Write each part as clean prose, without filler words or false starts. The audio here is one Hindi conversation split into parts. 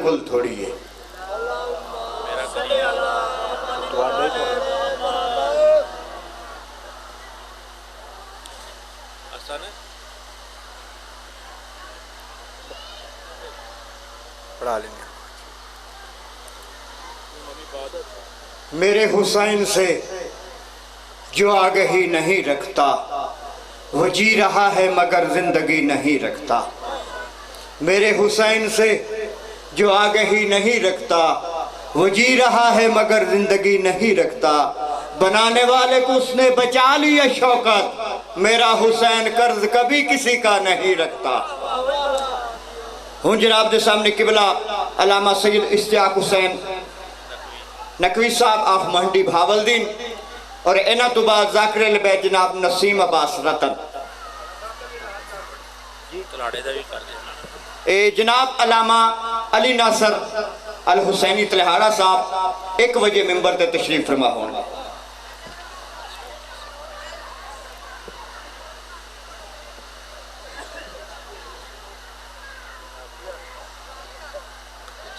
बिल्कुल थोड़ी है। पढ़ा लेंगे। मेरे हुसैन से जो आगही नहीं रखता वो जी रहा है मगर जिंदगी नहीं रखता। मेरे हुसैन से जो आगही नहीं रखता वो जी रहा है मगर जिंदगी नहीं रखता। बनाने वाले को उसने बचा लिया शौकत, मेरा हुसैन कर्ज कभी किसी का नहीं रखता। हूँ जनाब के सामने किबला अलामा सैयद इश्तियाक हुसैन नकवी साहब ऑफ मंडी भावलदीन और इन्हों तो बाद जाकिर बैत जनाब नसीम अब्बास रतन। जनाब अलामा अली नासर अल हुसैनी तलहाड़ा साहब 1 बजे मिंबर ते तशरीफ फरमा होंगे।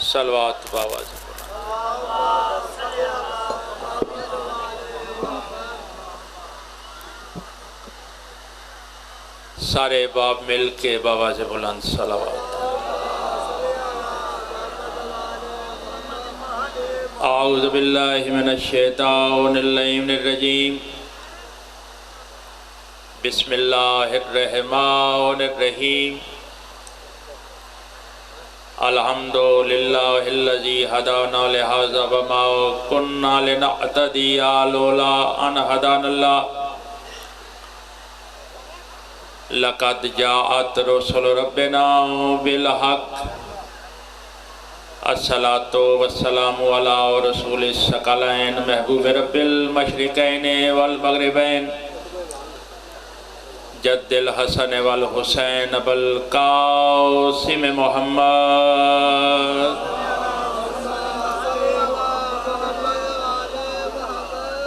सलवात बाबा जी। सारे बाप मिल के बाबा से बुलंद सलावत। आऊज़ु बिल्लाहि मिनश शैतानिर रजीम। बिस्मिल्लाहिर रहमानिर रहीम। अल्हम्दुलिल्लाहिल्लज़ी हदाना लिहाज़ा वमा कुन्ना लिनहतदिया लौला अन हदानल्लाह। लक़द जाअत रुसुलु रब्बिना बिल हक़। अस्सलातु वस्सलामु अला रसूलिस सकलैन महबूब रब्बिल मशरिकैन वल मग़रिबैन जद्दिल हसन वल हुसैन अबुल कासिम मोहम्मद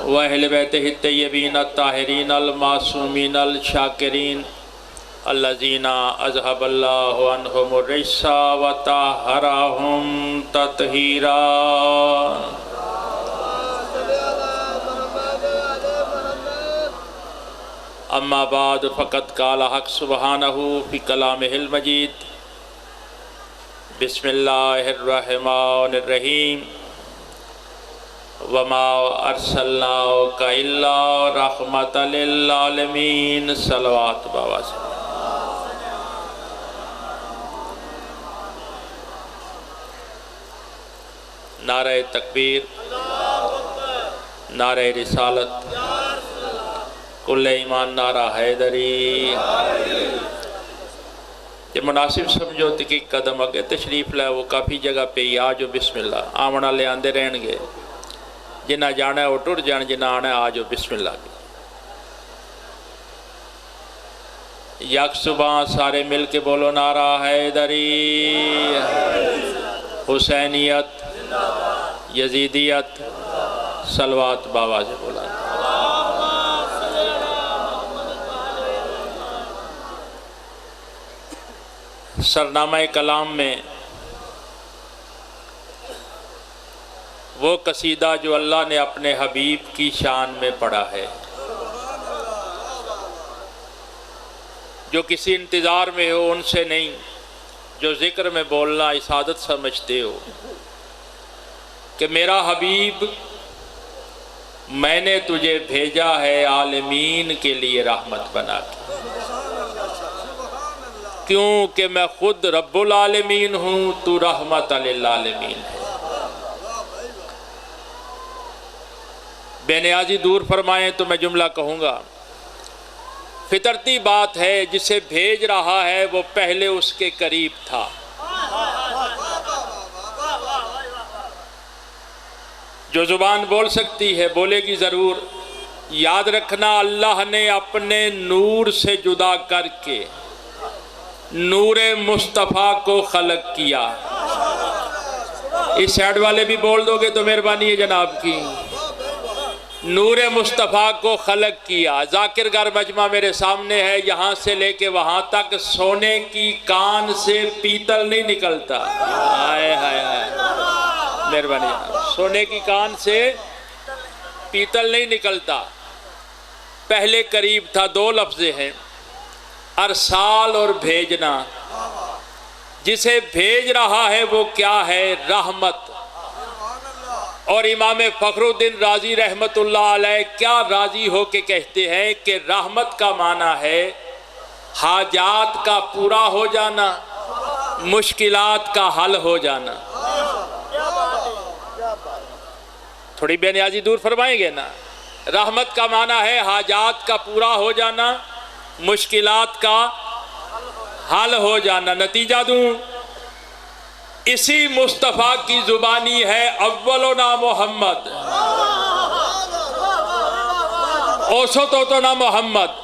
व अहले बैतिहि तय्यबीन अत्ताहिरीन अल मासूमीन अल शाकिरीन अल्लज़ीना अज़हबल्लाहु अन्हुमुर रिज्सा व तहहरहुम तत्हीरा। अम्मा बाद फ़क़त क़ाल हक़ सुब्हानहु फ़ी कलामिहिल मजीद। बिस्मिल्लाहिर रहमानिर रहीम। वमा अरसलनाका इल्ला रहमतल लिल आलमीन। सलवात बाबा से। नारे तकबीर, नारे रिसालत, कुल्ले ईमान, नारा हैदरी। जे मुनासिब समझो तो कि कदम अगे तशरीफ लै वो काफ़ी जगह पे आ जो बिस्मिल्लाह आवन वाले आंदे रहनगे। जिन्ना जाना है वो टुर जान, जिन्ना आना आ जाओ बिस्मिल्लाह। यक सुबह सारे मिल के बोलो नारा हैदरी। हुसैनियत, यजीदियत, सलवात बाबा से बोला। सरनामा कलाम में वो कसीदा जो अल्लाह ने अपने हबीब की शान में पढ़ा है, जो किसी इंतज़ार में हो उनसे नहीं, जो ज़िक्र में बोलना इसादत समझते हो कि मेरा हबीब मैंने तुझे भेजा है आलमीन के लिए रहमत बना के। क्योंकि मैं खुद रब्बुल आलमीन हूँ, तू रहमत लिल आलमीन है। बेनियाजी दूर फरमाएं तो मैं जुमला कहूँगा। फितरती बात है, जिसे भेज रहा है वो पहले उसके करीब था। जो जुबान बोल सकती है बोलेगी ज़रूर। याद रखना, अल्लाह ने अपने नूर से जुदा करके नूरे मुस्तफ़ा को खलक किया। इस साइड वाले भी बोल दोगे तो मेहरबानी है जनाब की। नूर मुस्तफ़ा को खलक किया। जाकिरगर मजमा मेरे सामने है, यहाँ से लेके वहाँ तक सोने की कान से पीतल नहीं निकलता। हाय हाय हाय, मेहरबानी। सोने की कान से पीतल नहीं निकलता। पहले करीब था, दो लफ्ज़े हैं, अरसाल और भेजना। जिसे भेज रहा है वो क्या है? रहमत। और इमाम फ़खरुद्दीन राजी रहमतुल्लाह अलैह क्या राजी हो के कहते हैं कि रहमत का माना है हाजात का पूरा हो जाना, मुश्किलात का हल हो जाना। थोड़ी बेनियाजी दूर फरमाएंगे ना। रहमत का माना है हाजात का पूरा हो जाना, मुश्किलात का हल हो जाना। नतीजा दूं, इसी मुस्तफ़ा की जुबानी है अव्वलो ना मोहम्मद, औसतो तो ना मोहम्मद,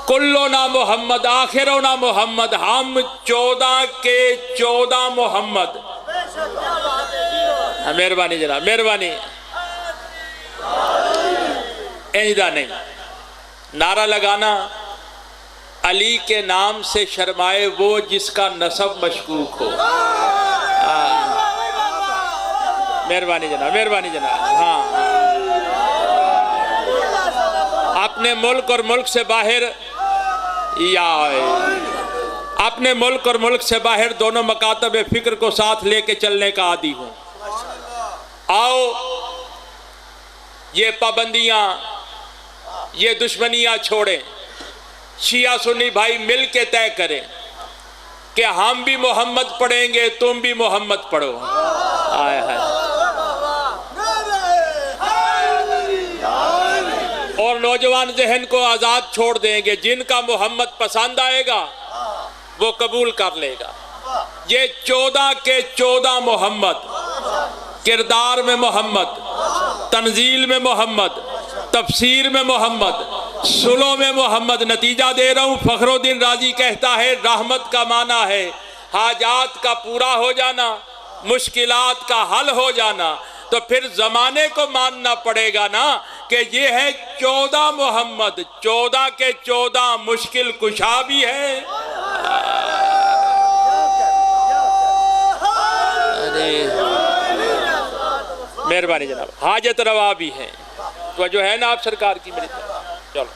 कुल्लो ना मोहम्मद, आखिरो ना मोहम्मद। हम 14 के 14 मोहम्मद। मेहरबानी जनाब, मेहरबानी। एजदा नहीं, नारा लगाना अली के नाम से शर्माए वो जिसका नसब मशकूक हो। मेहरबानी जनाब, मेहरबानी जनाब। हाँ, अपने मुल्क और मुल्क से बाहर या अपने मुल्क और मुल्क से बाहर दोनों मकातब फिक्र को साथ लेके चलने का आदी हूँ। आओ ये पाबंदियाँ, ये दुश्मनियाँ छोड़ें। शिया सुन्नी भाई मिल के तय करें कि हम भी मोहम्मद पढ़ेंगे, तुम भी मोहम्मद पढ़ो। आय हाय। और नौजवान जहन को आज़ाद छोड़ देंगे। जिनका मोहम्मद पसंद आएगा वो कबूल कर लेगा। ये 14 के 14 मोहम्मद, किरदार में मोहम्मद, तंजील में मोहम्मद, तफसीर में मोहम्मद, सुलो में मोहम्मद। नतीजा दे रहा हूँ, फ़खरुद्दीन राजी कहता है रहमत का माना है हाजात का पूरा हो जाना, मुश्किलात का हल हो जाना। तो फिर ज़माने को मानना पड़ेगा ना कि ये है 14 मोहम्मद, 14 के 14 मुश्किल कुशा भी है। मेहरबानी जनाब, हाजत रवा भी है। तो जो है ना आप सरकार की मेरी तरफ। चलो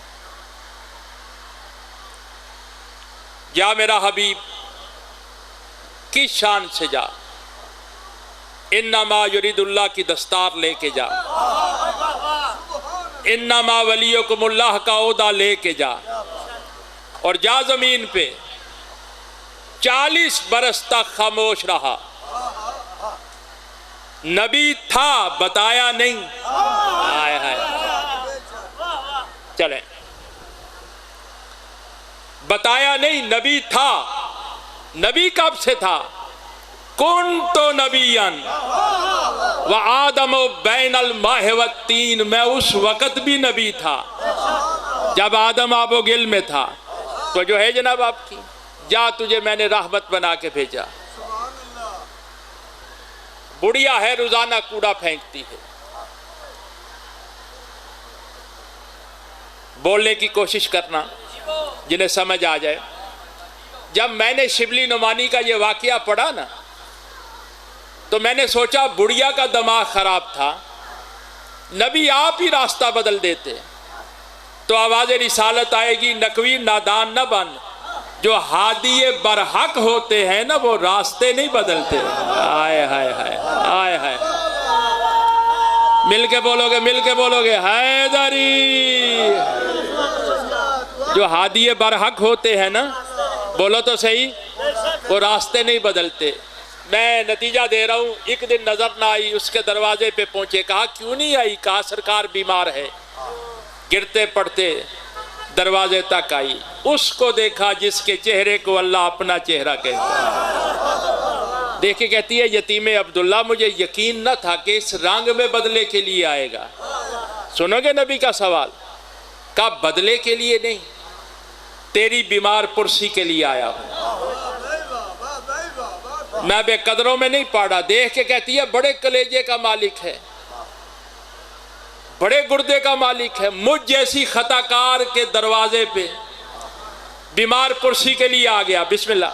जा मेरा हबीब, किस शान से जा। इन्नमा युरिदुल्लाह की दस्तार लेके जा, इन्नमा वलियुकुमुल्लाह का ओहदा लेके जा। और जा जमीन पे 40 बरस तक खामोश रहा। नबी था, बताया नहीं। आय हाय, चलें, बताया नहीं, नबी था। नबी कब से था? कुन तो नबीयन व आदम बैनल माह व तीन। मैं उस वक़्त भी नबी था जब आदम आबो गिल में था। तो जो है जनाब आपकी, जा तुझे मैंने रहमत बना के भेजा। बुढ़िया है, रोजाना कूड़ा फेंकती है। बोलने की कोशिश करना जिन्हें समझ आ जाए। जब मैंने शिबली नुमानी का ये वाकया पढ़ा ना, तो मैंने सोचा बुढ़िया का दिमाग खराब था, नबी आप ही रास्ता बदल देते तो आवाज़ रिसालत आएगी। नकवी नादान न बन, जो हादिये बरहक होते हैं ना वो रास्ते नहीं बदलते। आय हाय हाय, आय हाय। मिल के बोलोगे, मिल के बोलोगे, हैदरी। जो हादिये बरहक होते हैं ना, बोलो तो सही, वो रास्ते नहीं बदलते। मैं नतीजा दे रहा हूँ, एक दिन नजर ना आई, उसके दरवाजे पे पहुंचे। कहा क्यों नहीं आई? कहा सरकार बीमार है। गिरते पड़ते दरवाजे तक आई, उसको देखा जिसके चेहरे को अल्लाह अपना चेहरा कहता है। देख के कहती है, यतीम अब्दुल्ला, मुझे यकीन न था कि इस रंग में बदले के लिए आएगा। सुनोगे नबी का सवाल? का बदले के लिए नहीं, तेरी बीमार पुरसी के लिए आया हूं। मैं बेकदरों में नहीं पड़ा। देख के कहती है, बड़े कलेजे का मालिक है, बड़े गुर्दे का मालिक है, मुझ जैसी खताकार के दरवाजे पे बीमार पुरसी के लिए आ गया। बिस्मिल्लाह।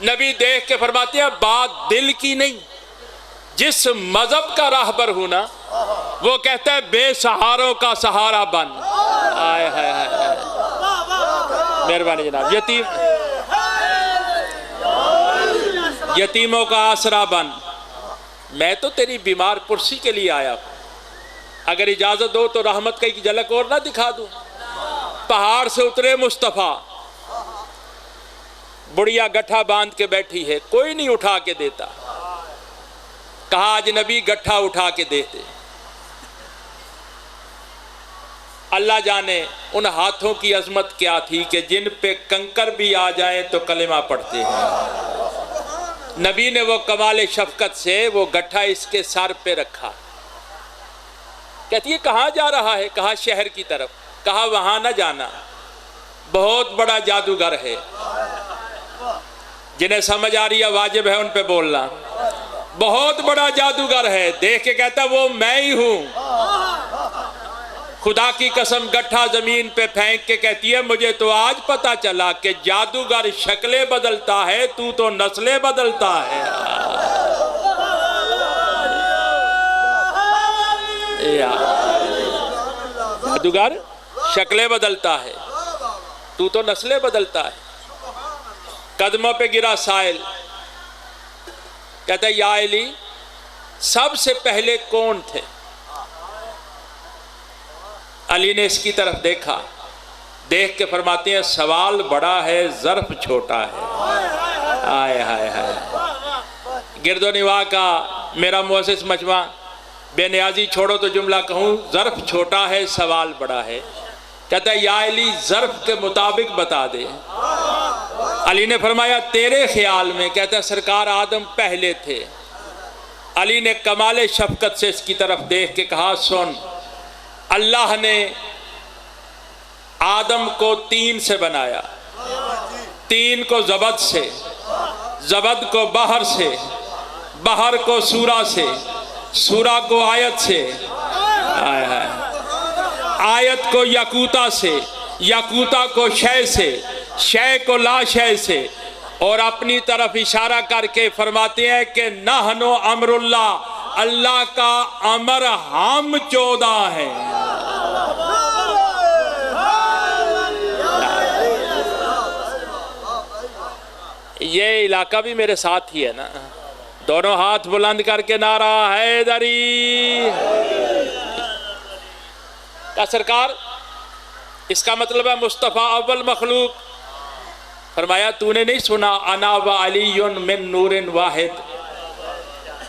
नबी देख के फरमाते हैं बात दिल की नहीं, जिस मजहब का राहबर हूं ना वो कहता है बेसहारों का सहारा बन। आय हाय हाय, मेहरबानी जनाब। यतीमों का आसरा बन। मैं तो तेरी बीमार पुरसी के लिए आया हूं, अगर इजाजत दो तो रहमत की झलक और ना दिखा दूं। पहाड़ से उतरे मुस्तफा, बुढ़िया गट्ठा बांध के बैठी है, कोई नहीं उठा के देता। कहा आज नबी गट्ठा उठा के देते। अल्लाह जाने उन हाथों की अजमत क्या थी कि जिन पे कंकर भी आ जाए तो कलेमा पढ़ते हैं। नबी ने वो कमाल शफकत से वो गट्ठा इसके सर पे रखा। कहती है कहाँ जा रहा है? कहा शहर की तरफ। कहा वहां ना जाना, बहुत बड़ा जादूगर है। जिन्हें समझ आ रही है वाजिब है उन पे बोलना। बहुत बड़ा जादूगर है। देख के कहता वो मैं ही हूं। खुदा की कसम गट्ठा जमीन पे फेंक के कहती है मुझे तो आज पता चला कि जादूगर शक्लें बदलता है, तू तो नस्लें बदलता है। जादूगर शक्लें बदलता है, तू तो नस्लें बदलता है। कदमों पे गिरा साइल, कहता है या अली सबसे पहले कौन थे? अली ने इसकी तरफ देखा, देख के फरमाते हैं सवाल बड़ा है, ज़र्फ छोटा है। आय हाय हाय। गिरदो निवाह का मेरा मुअस्सिस मजमा बेनियाजी छोड़ो तो जुमला कहूँ, ज़र्फ छोटा है सवाल बड़ा है। कहता है या अली ज़र्फ के मुताबिक बता दे। अली ने फरमाया तेरे ख्याल में? कहता है सरकार आदम पहले थे। अली ने कमाल शफकत से इसकी तरफ देख के कहा सुन, अल्लाह ने आदम को 3 से बनाया, 3 को ज़बद से, ज़बद को बहर से, बहर को सूरा से, सूरा को आयत से, आयत को यकूता से, यकूता को शय से, शय को ला शय से, और अपनी तरफ इशारा करके फरमाते हैं कि नहनो अमरुल्लाह, अल्लाह का अमर हम 14 है। ये इलाका भी मेरे साथ ही है ना। दोनों हाथ बुलंद करके नारा हैदरी का सरकार। इसका मतलब है मुस्तफ़ा अव्वल मखलूक। फरमाया तूने नहीं सुना अना व अलीयुन मिन नूरिन वाहिद,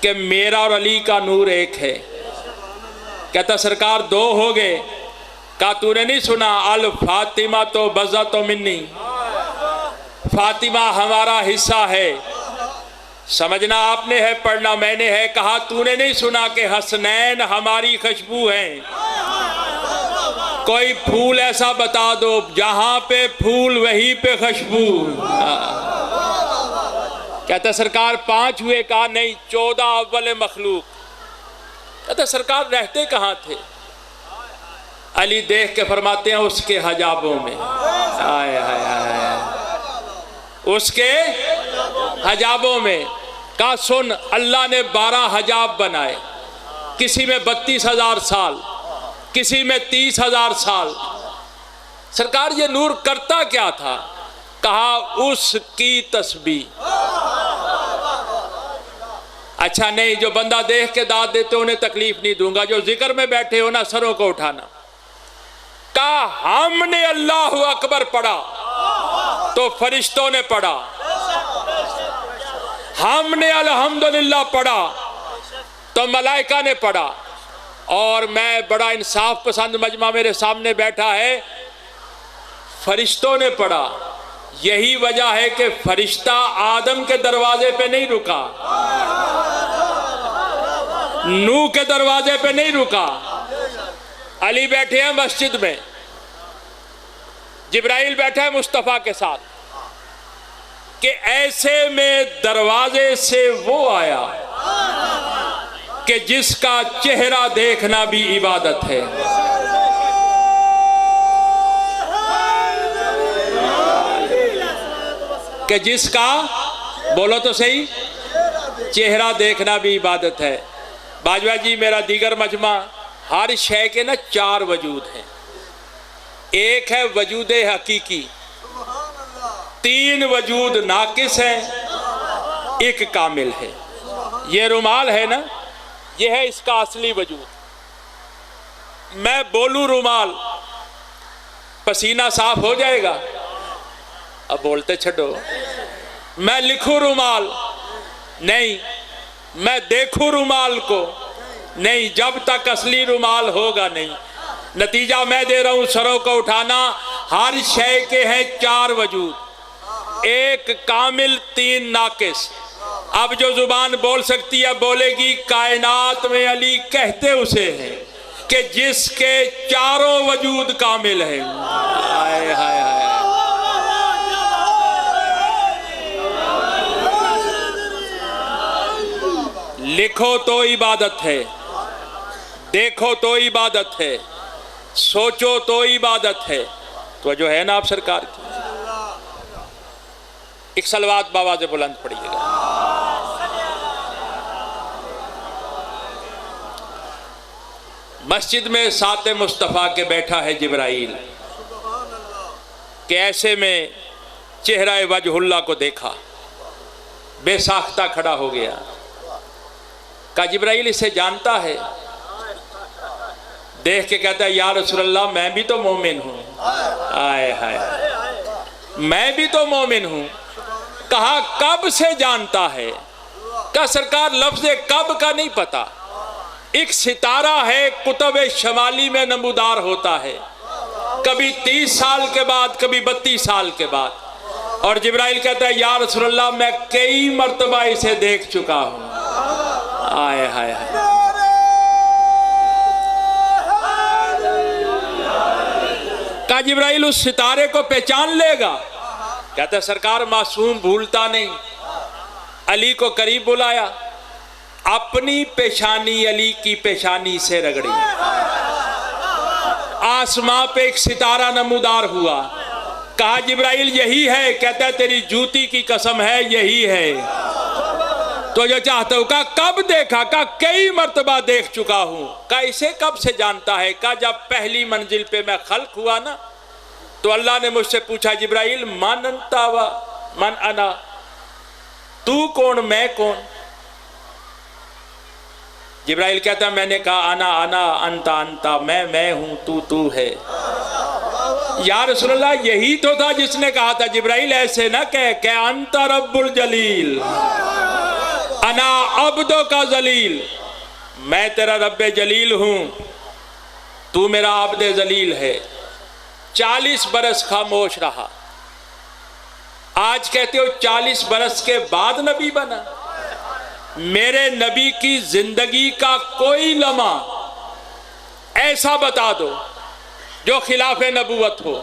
कि मेरा और अली का नूर एक है। कहता सरकार 2 हो गए। कहा तूने नहीं सुना अल फातिमा तो बज़ा तो मिन्नी, फातिमा हमारा हिस्सा है। समझना आपने है, पढ़ना मैंने है। कहा तूने नहीं सुना कि हसनैन हमारी खुशबू है। कोई फूल ऐसा बता दो जहां पे फूल वहीं पे खुशबू। कहता सरकार 5 हुए। कहा नहीं 14 अव्वल मखलूक। कहता सरकार रहते कहाँ थे? अली देख के फरमाते हैं उसके हजाबों में। आय हाय हाय, उसके हजाबों में। कहा सुन अल्लाह ने 12 हजाब बनाए, किसी में 32,000 साल, किसी में 30,000 साल। सरकार ये नूर करता क्या था? कहा उसकी तस्बीह। अच्छा नहीं, जो बंदा देख के दाद देते उन्हें तकलीफ नहीं दूंगा, जो जिक्र में बैठे हो ना सरों को उठाना। कहा हमने अल्लाह अकबर पढ़ा तो फरिश्तों ने पढ़ा, हमने अल्हम्दुलिल्लाह पढ़ा तो मलाइका ने पढ़ा, और मैं बड़ा इंसाफ पसंद मजमा मेरे सामने बैठा है, फरिश्तों ने पढ़ा। यही वजह है कि फरिश्ता आदम के दरवाजे पे नहीं रुका, नूह के दरवाजे पे नहीं रुका। अली बैठे हैं मस्जिद में, जिब्राइल बैठा है मुस्तफ़ा के साथ, कि ऐसे में दरवाजे से वो आया कि जिसका चेहरा देखना भी इबादत है। कि जिसका, बोलो तो सही, चेहरा देखना भी इबादत है। बाजवा जी, मेरा दीगर मजमा, हर शय के ना 4 वजूद हैं। एक है वजूद हकीकी, 3 वजूद नाकिस है, 1 कामिल है। ये रुमाल है ना, ये है इसका असली वजूद। मैं बोलूं रुमाल, पसीना साफ हो जाएगा? अब बोलते छड़ो। मैं लिखूं रुमाल, नहीं। मैं देखूं रुमाल को, नहीं, जब तक असली रुमाल होगा नहीं। नतीजा मैं दे रहा हूं, सरों को उठाना। हर शय के हैं 4 वजूद, 1 कामिल, 3 नाकिस। अब जो जुबान बोल सकती है बोलेगी, कायनात में अली कहते उसे हैं कि जिसके 4 वजूद कामिल हैं। हाय हाय हाय। लिखो तो इबादत है, देखो तो इबादत है, सोचो तो इबादत है। तो जो है ना आप सरकार की, एक सलवात बाबा से बुलंद पड़िएगा। मस्जिद में साथ मुस्तफ़ा के बैठा है जिब्राइल, कि ऐसे में चेहरा वजहुल्लाह को देखा, बेसाख्ता खड़ा हो गया। का जिब्राइल इसे जानता है? देख के कहता है, या रसूलल्लाह, मैं भी तो मोमिन हूं। आए हाय, मैं भी तो मोमिन हूं। कहा कब से जानता है? का सरकार लफ्ज़ कब का नहीं पता। एक सितारा है, कुतुब शमाली में नमूदार होता है, कभी 30 साल के बाद, कभी 32 साल के बाद। और जिब्राइल कहता है, या रसूलल्लाह, मैं कई मर्तबा इसे देख चुका हूं। आए हाय हाय। का जिब्राइल उस सितारे को पहचान लेगा? कहता है, सरकार मासूम भूलता नहीं। अली को करीब बुलाया, अपनी पेशानी अली की पेशानी से रगड़ी। आसमां पे एक सितारा नमूदार हुआ। कहा जिब्राइल यही है? कहता है, तेरी जूती की कसम है, यही है। तो जो चाहता हूं। कहा कब देखा? कहा कई मर्तबा देख चुका हूं। कहा इसे कब से जानता है? कहा जब पहली मंजिल पे मैं खल्क हुआ ना, तो अल्लाह ने मुझसे पूछा, जिब्राइल मन अंता व मन अना, तू कौन, मैं कौन? जिब्राइल कहता, मैंने कहा अना अना, अंता अंता, मैं हूं, तू है। या रसूलल्लाह, यही तो था जिसने कहा था, जिब्राइल ऐसे ना कह अंता रब्बुल जलील, अना अब्दो का जलील, मैं तेरा रब्बे जलील हूं, तू मेरा अब्दे जलील है। 40 बरस खामोश रहा। आज कहते हो 40 बरस के बाद नबी बना। मेरे नबी की जिंदगी का कोई लम्हा ऐसा बता दो जो खिलाफे नबूवत हो।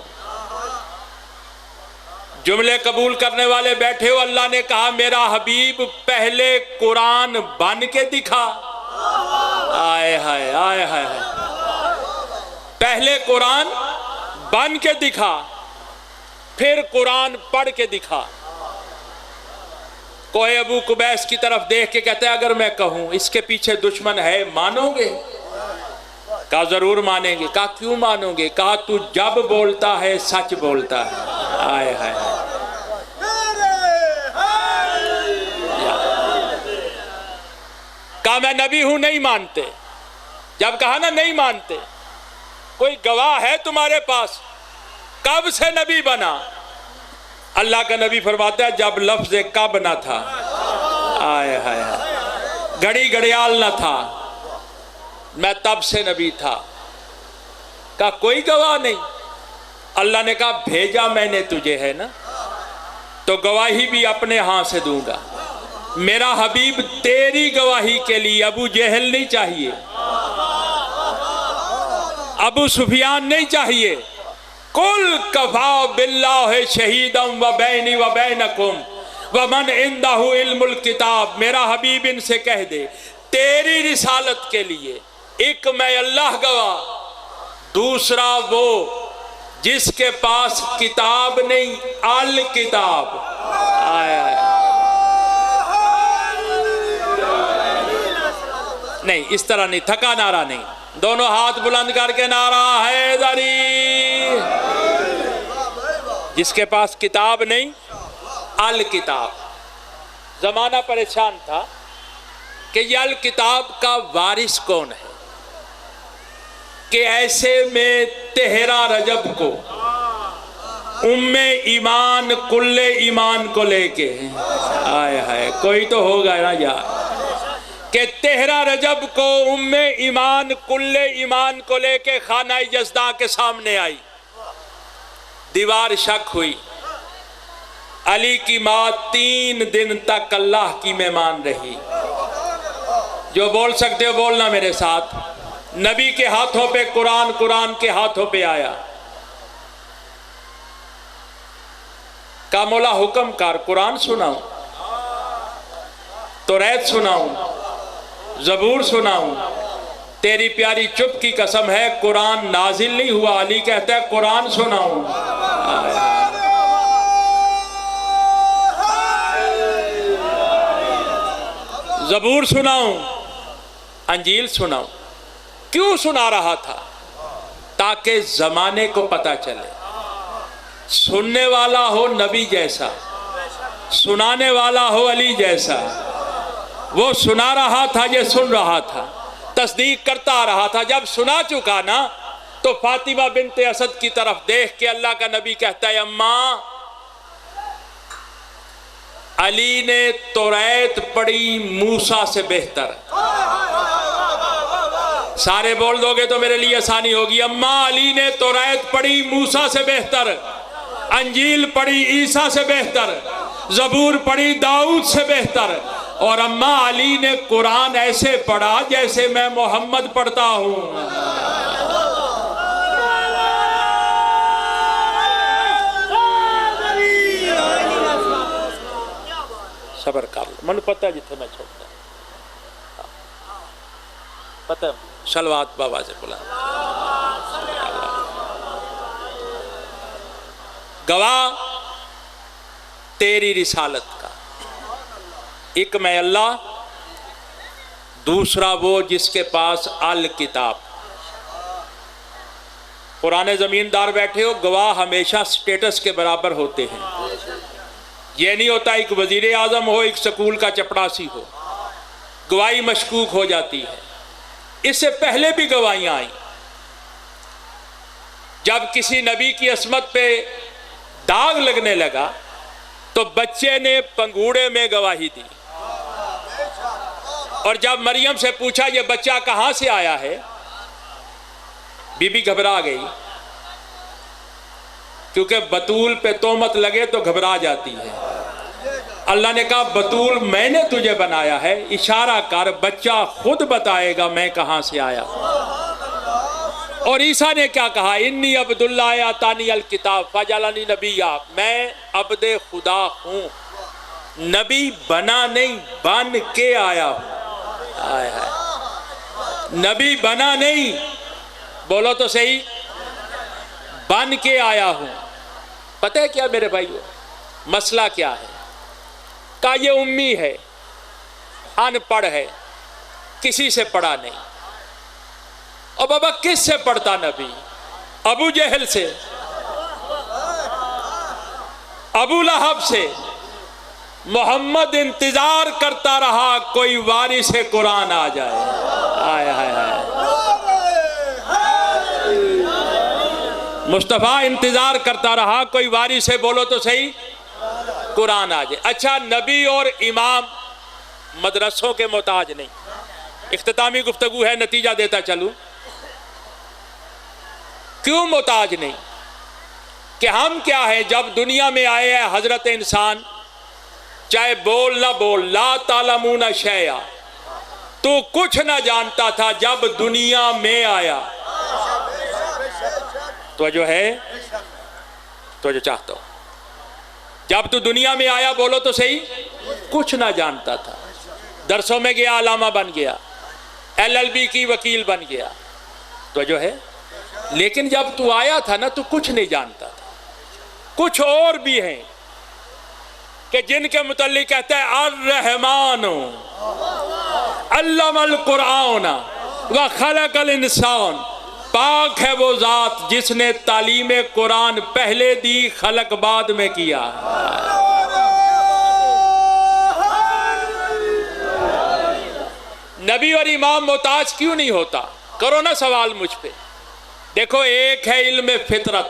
जुमले कबूल करने वाले बैठे हो। अल्लाह ने कहा, मेरा हबीब पहले कुरान बन के दिखा। आए हाय आए हाय। पहले कुरान बन के दिखा, फिर कुरान पढ़ के दिखा। कोई अबू कुबैस की तरफ देख के कहता है, अगर मैं कहूं इसके पीछे दुश्मन है, मानोगे? कहा जरूर मानेंगे। कहा क्यों मानोगे? कहा तू जब बोलता है सच बोलता है। आए हाय। कहा मैं नबी हूं, नहीं मानते। जब कहा ना नहीं मानते, कोई गवाह है तुम्हारे पास? कब से नबी बना? अल्लाह का नबी फरमाता है, जब लफ्ज कब ना था। आए हाय, घड़ी घड़ियाल ना था, मैं तब से नबी था। कहा कोई गवाह नहीं? अल्लाह ने कहा, भेजा मैंने तुझे है ना, तो गवाही भी अपने हाथ से दूंगा। मेरा हबीब तेरी गवाही के लिए अबू जहल नहीं चाहिए, अबू सुफियान नहीं चाहिए। कुल कफा बिल्लाह शहीदम व बैनी व बैनकुम वमन इंदहु इल्मुल किताब, मेरा हबीब इनसे कह दे तेरी रिसालत के लिए एक मैं अल्लाह गवाह, दूसरा वो जिसके पास किताब नहीं, अल किताब। आया नहीं, इस तरह नहीं, थका नारा नहीं, दोनों हाथ बुलंद करके नारा हैदरी। जिसके पास किताब नहीं, अल किताब। जमाना परेशान था कि ये अल किताब का वारिस कौन है, कि ऐसे में तेहरा रजब को उम्मे ईमान कुल्ले ईमान को लेके आए है, कोई तो होगा ना यार, कि तेहरा रजब को उम्मे ईमान कुल्ले ईमान को लेके खाना जज़दा के सामने आई। दीवार शक हुई। अली की माँ 3 दिन तक अल्लाह की मेहमान रही। जो बोल सकते हो बोलना मेरे साथ। नबी के हाथों पे कुरान, कुरान के हाथों पे आया। का मौला हुक्म कर, कुरान सुनाऊं, तौरात सुनाऊं, ज़बूर सुनाऊं? तेरी प्यारी चुप की कसम है, कुरान नाजिल नहीं हुआ। अली कहता है कुरान सुनाऊं। ज़बूर सुनाऊं, अंजील सुनाऊं? क्यों सुना रहा था? ताकि जमाने को पता चले सुनने वाला हो नबी जैसा, सुनाने वाला हो अली जैसा। वो सुना रहा था, ये सुन रहा था, तस्दीक करता रहा था। जब सुना चुका ना, तो फातिमा बिनते असद की तरफ देख के अल्लाह का नबी कहता है, अम्मा अली ने तौरात पढ़ी मूसा से बेहतर। सारे बोल दोगे तो मेरे लिए आसानी होगी। अम्मा अली ने तौरात पढ़ी मूसा से बेहतर, अंजील पढ़ी ईसा से बेहतर, ज़बूर पढ़ी दाऊद से बेहतर, और अम्मा अली ने कुरान ऐसे पढ़ा जैसे मैं मोहम्मद पढ़ता हूं। सबर कर लो, मन पता जिथे मैं छोड़ता पता। सलवात बाबा से बोला, गवाह तेरी रिसालत का, एक मैं अल्लाह, दूसरा वो जिसके पास अल किताब। पुराने जमींदार बैठे हो, गवाह हमेशा स्टेटस के बराबर होते हैं। यह नहीं होता एक वजीर आजम हो, एक स्कूल का चपड़ासी हो, गवाही मशकूक हो जाती है। इससे पहले भी गवाहियां आई। जब किसी नबी की अस्मत पे दाग लगने लगा तो बच्चे ने पंगूड़े में गवाही दी, और जब मरियम से पूछा ये बच्चा कहां से आया है, बीबी घबरा गई, क्योंकि बतूल पे तोहमत लगे तो घबरा जाती है। अल्लाह ने कहा बतूल मैंने तुझे बनाया है, इशारा कर, बच्चा खुद बताएगा मैं कहां से आया। और ईसा ने क्या कहा, इन्नी अब्दुल्ला आतानी अल किताब फजलानी नबिया, मैं अब्दे खुदा हूं, नबी बना नहीं बन के आया हूं। आया है, नबी बना नहीं, बोलो तो सही, बन के आया हूं। पता है क्या मेरे भाइयों मसला क्या है? का ये उम्मी है, अनपढ़ है, किसी से पढ़ा नहीं। और बाबा किस से पढ़ता नबी? अबू जहल से, अबू लहब से। मोहम्मद इंतजार करता रहा कोई वारिस कुरान आ जाए। आय हाय हाय, मुस्तफ़ा इंतजार करता रहा कोई वारिस है, बोलो तो सही, कुरान आ जाए। अच्छा, नबी और इमाम मदरसों के मोहताज नहीं। इख्तितामी गुफ्तगू है, नतीजा देता चलूं। क्यों मोहताज नहीं? कि हम क्या है, जब दुनिया में आए हैं हजरत इंसान, चाहे बोल ना बोल, ला तालमूना शैया, तो कुछ ना जानता था जब दुनिया में आया। तो जो है, तो जो चाहता हूं जब तू दुनिया में आया, बोलो तो सही, कुछ ना जानता था। दरसों में गया, अलामा बन गया, LLB की वकील बन गया, तो जो है, लेकिन जब तू आया था ना, तू कुछ नहीं जानता था। कुछ और भी हैं कि जिनके मुतल्लिक कहते हैं अर्रहमान अल्लमल कुरान व खलकल इंसान, पाक है वो जात जिसने तालीम कुरान पहले दी, खलक बाद में किया। नबी और इमाम मोहताज क्यों नहीं होता? करो ना सवाल मुझ पे। देखो, एक है इल्म फितरत,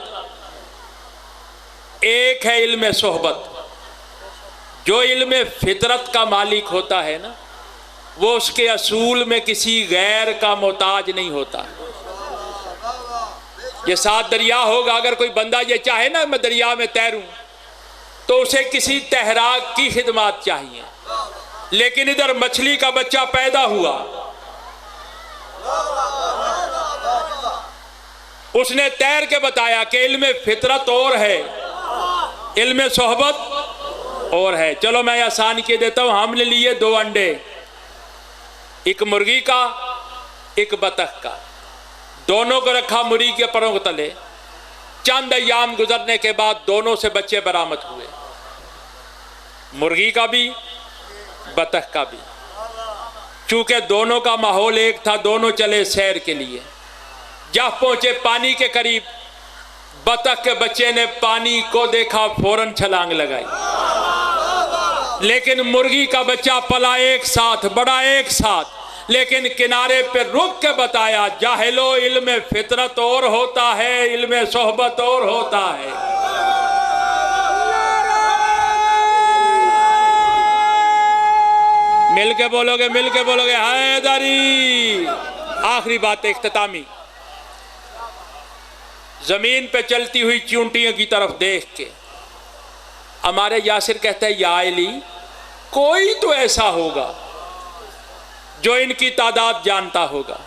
एक है इल्म सोहबत। जो इल्म फितरत का मालिक होता है ना, वो उसके असूल में किसी गैर का मोहताज नहीं होता। ये 7 दरिया होगा, अगर कोई बंदा ये चाहे ना मैं दरिया में तैरूं, तो उसे किसी तैराक की खिदमत चाहिए। लेकिन इधर मछली का बच्चा पैदा हुआ, उसने तैर के बताया कि इल्म फितरत और है, इल्म सोहबत और है। चलो मैं आसान के देता हूं। हमने लिए 2 अंडे, एक मुर्गी का, एक बतख का, दोनों को रखा मुर्गी के परों के तले। चंद अय्याम गुजरने के बाद दोनों से बच्चे बरामद हुए, मुर्गी का भी, बतख का भी। चूंकि दोनों का माहौल एक था, दोनों चले सैर के लिए। जब पहुंचे पानी के करीब, बतख के बच्चे ने पानी को देखा, फौरन छलांग लगाई। लेकिन मुर्गी का बच्चा पला एक साथ, बड़ा एक साथ, लेकिन किनारे पे रुक के बताया, जाहिलो इल्म फितरत और होता है, इल्म सोहबत और होता है। मिल के बोलोगे, मिल के बोलोगे, हैदरी। आखिरी बात इख्तितामी। जमीन पे चलती हुई चींटियों की तरफ देख के हमारे यासिर कहते हैं, या अली, कोई तो ऐसा होगा जो इनकी तादाद जानता होगा।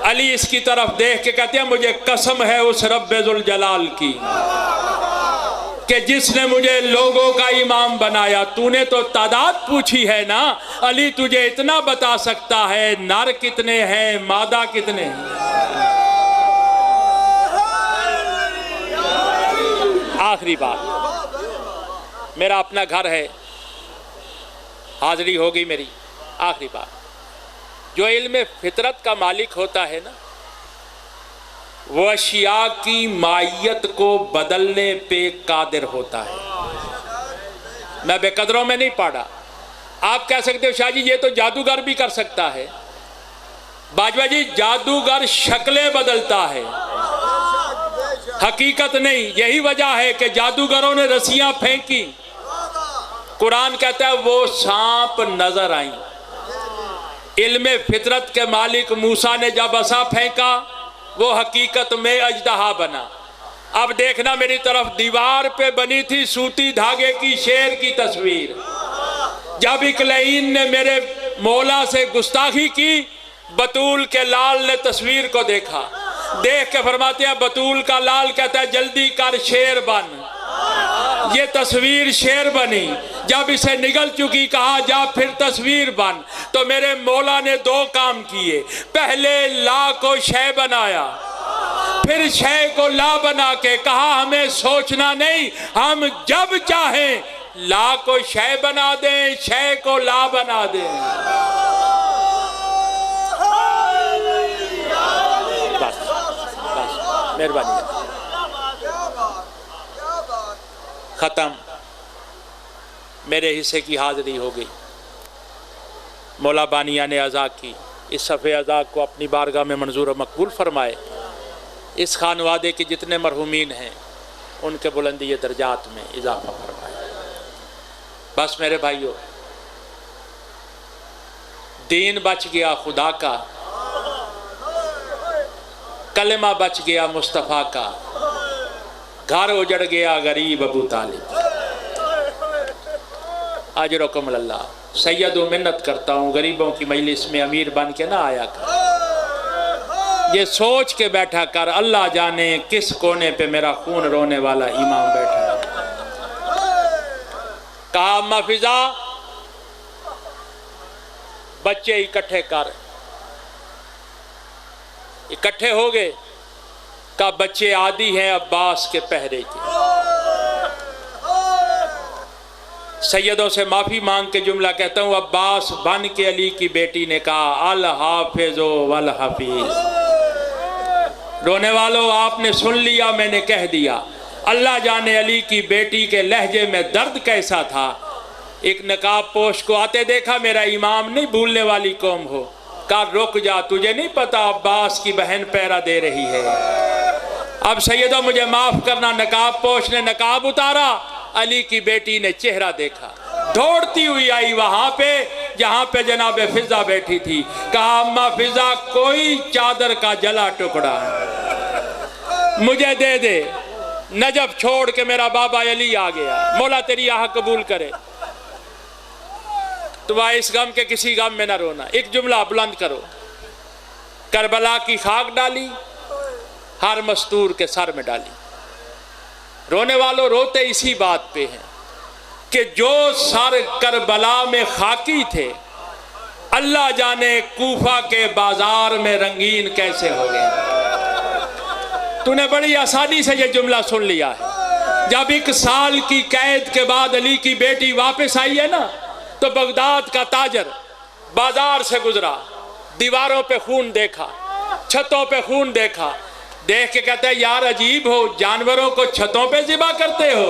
अली इसकी तरफ देख के कहते हैं, मुझे कसम है उस रब्बे जुल जलाल की कि जिसने मुझे लोगों का इमाम बनाया। तूने तो तादाद पूछी है ना, अली तुझे इतना बता सकता है, नर कितने हैं, मादा कितने हैं। आखिरी बात, मेरा अपना घर है, हाजिरी होगी मेरी। आखिरी बात, जो इल्म फितरत का मालिक होता है ना, वो अशिया की मायत को बदलने पे कादिर होता है। मैं बेकदरों में नहीं पढ़ा। आप कह सकते हो शाह जी ये तो जादूगर भी कर सकता है। बाजवा जी, जादूगर शक्लें बदलता है, हकीकत नहीं। यही वजह है कि जादूगरों ने रस्सियां फेंकी, कुरान कहता है वो सांप नजर आई। इल्म फितरत के मालिक मूसा ने जब असा फेंका, वो हकीकत में अजदहा बना। अब देखना मेरी तरफ, दीवार पे बनी थी सूती धागे की शेर की तस्वीर। जब इकलईन ने मेरे मौला से गुस्ताखी की, बतूल के लाल ने तस्वीर को देखा, देख के फरमाते हैं, बतूल का लाल कहता है जल्दी कर शेर बन। ये तस्वीर शेर बनी। जब इसे निगल चुकी, कहा जा फिर तस्वीर बन। तो मेरे मौला ने 2 काम किए, पहले ला को शय बनाया, फिर शय को ला बना के कहा हमें सोचना नहीं, हम जब चाहें ला को शय बना दें, शय को ला बना दें। बस बस, मेहरबानी, खत्म। मेरे हिस्से की हाजिरी हो गई। मौला बानिया ने अज़ा की, इस सफ़े अज़ा को अपनी बारगाह में मंजूर और मकबूल फरमाए। इस खानवादे के जितने मरहूमीन हैं उनके बुलंदी दर्जात में इजाफा फरमाए। बस मेरे भाइयों, दीन बच गया खुदा का, कलमा बच गया मुस्तफ़ा का, घर उजड़ गया गरीब अबू तालिब। अजरकुम अल्लाह। सैयदो मिन्नत करता हूँ, गरीबों की मजलिस में अमीर बन के ना आया कर। ये सोच के बैठा कर, अल्लाह जाने किस कोने पे मेरा खून रोने वाला इमाम बैठा है। कहा अम्मा फिजा बच्चे इकट्ठे कर। इकट्ठे हो गए। कहा बच्चे आदी हैं अब्बास के पहरे के। सैयदों से माफी मांग के जुमला कहता हूं, अब्बास बन के अली की बेटी ने कहा अल हाफिजो वल हफीज। रोने वालों, आपने सुन लिया, मैंने कह दिया। अल्लाह जाने अली की बेटी के लहजे में दर्द कैसा था। एक नकाब पोश को आते देखा, मेरा इमाम नहीं भूलने वाली कौम हो। कहा रुक जा, तुझे नहीं पता अब्बास की बहन पैरा दे रही है। अब सैयदों मुझे माफ करना, नकाब पोश ने नकाब उतारा, अली की बेटी ने चेहरा देखा, दौड़ती हुई आई वहां पे जहां पे जनाब फिजा बैठी थी। कहा अम्मा फिजा कोई चादर का जला टुकड़ा मुझे दे दे। नजब छोड़ के मेरा बाबा अली आ गया। मौला तेरी आह कबूल करे। तो वह इस गम के किसी गम में न रोना। एक जुमला बुलंद करो। करबला की खाक डाली, हर मस्तूर के सर में डाली। रोने वालों रोते इसी बात पे हैं कि जो सर करबला में खाकी थे, अल्लाह जाने कूफा के बाजार में रंगीन कैसे हो गए। तूने बड़ी आसानी से ये जुमला सुन लिया है। जब 1 साल की कैद के बाद अली की बेटी वापस आई है ना, तो बगदाद का ताजर बाजार से गुजरा, दीवारों पे खून देखा, छतों पे खून देखा, देख के कहते हैं यार अजीब हो, जानवरों को छतों पे ज़िबा करते हो।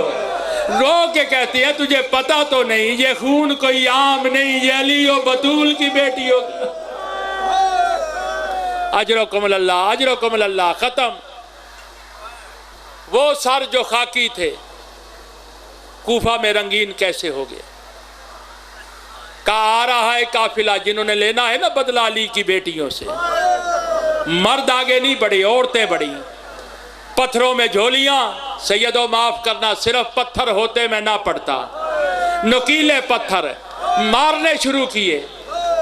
रो के कहती है तुझे पता तो नहीं ये खून कोई आम नहीं, ये अली और बतूल की बेटी हो। अजरकुम अल्लाह, अजरकुम अल्लाह। खत्म। वो सर जो खाकी थे कूफा में रंगीन कैसे हो गए। कहा आ रहा है काफिला, जिन्होंने लेना है ना बदला अली की बेटियों से। मर्द आगे नहीं बढ़ी, औरतें बढ़ी। पत्थरों में झोलियां। सैयदों माफ करना, सिर्फ पत्थर होते मैं ना पड़ता, नुकीले पत्थर मारने शुरू किए।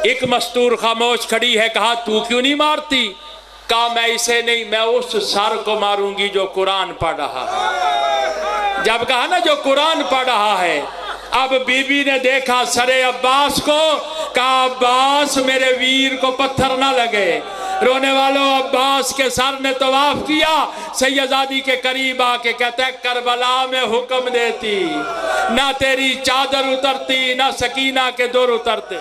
एक मस्तूर खामोश खड़ी है। कहा तू क्यों नहीं मारती। कहा मैं इसे नहीं, मैं उस सर को मारूंगी जो कुरान पढ़ रहा है। जब कहा ना जो कुरान पढ़ रहा है, अब बीबी ने देखा सरे अब्बास को। कहा अब्बास मेरे वीर को पत्थर ना लगे। रोने वालों, अब्बास के सर ने तवाफ किया। सैयदादी के करीब आके कहते हैं करबला में हुक्म देती, ना तेरी चादर उतरती, ना सकीना के दुर उतरते।